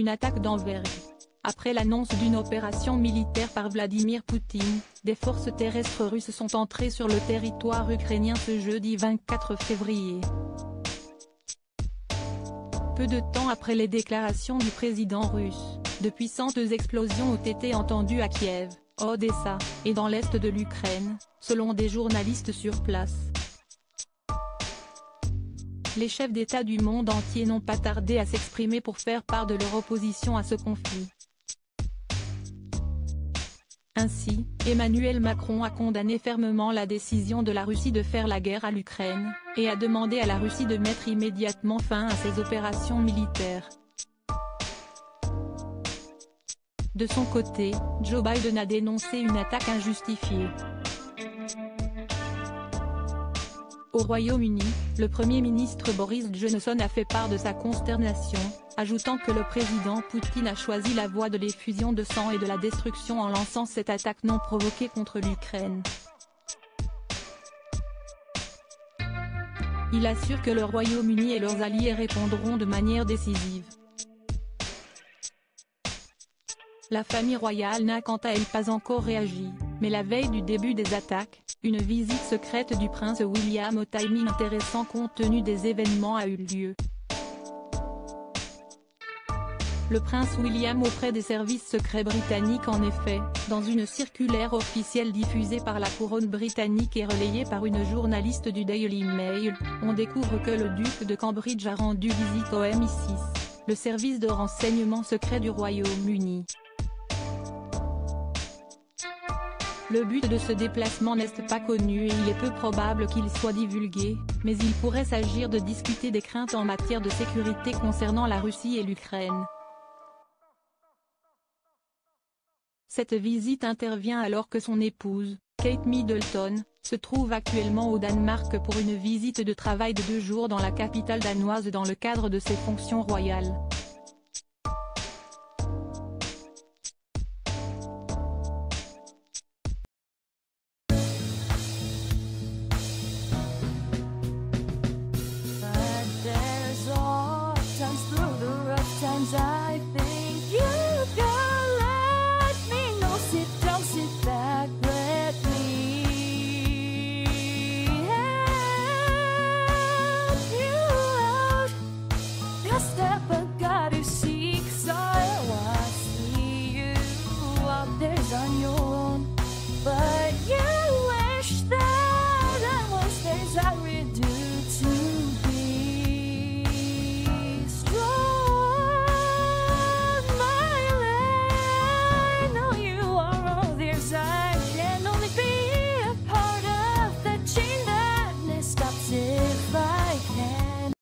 une attaque d'envergure. Après l'annonce d'une opération militaire par Vladimir Poutine, des forces terrestres russes sont entrées sur le territoire ukrainien ce jeudi 24 février. Peu de temps après les déclarations du président russe, de puissantes explosions ont été entendues à Kiev, Odessa, et dans l'est de l'Ukraine, selon des journalistes sur place. Les chefs d'État du monde entier n'ont pas tardé à s'exprimer pour faire part de leur opposition à ce conflit. Ainsi, Emmanuel Macron a condamné fermement la décision de la Russie de faire la guerre à l'Ukraine, et a demandé à la Russie de mettre immédiatement fin à ses opérations militaires. De son côté, Joe Biden a dénoncé une attaque injustifiée. Au Royaume-Uni, le Premier ministre Boris Johnson a fait part de sa consternation, ajoutant que le président Poutine a choisi la voie de l'effusion de sang et de la destruction en lançant cette attaque non provoquée contre l'Ukraine. Il assure que le Royaume-Uni et leurs alliés répondront de manière décisive. La famille royale n'a quant à elle pas encore réagi, mais la veille du début des attaques, une visite secrète du prince William au timing intéressant compte tenu des événements a eu lieu. Le prince William auprès des services secrets britanniques. En effet, dans une circulaire officielle diffusée par la couronne britannique et relayée par une journaliste du Daily Mail, on découvre que le duc de Cambridge a rendu visite au MI6, le service de renseignement secret du Royaume-Uni. Le but de ce déplacement n'est pas connu et il est peu probable qu'il soit divulgué, mais il pourrait s'agir de discuter des craintes en matière de sécurité concernant la Russie et l'Ukraine. Cette visite intervient alors que son épouse, Kate Middleton, se trouve actuellement au Danemark pour une visite de travail de 2 jours dans la capitale danoise dans le cadre de ses fonctions royales.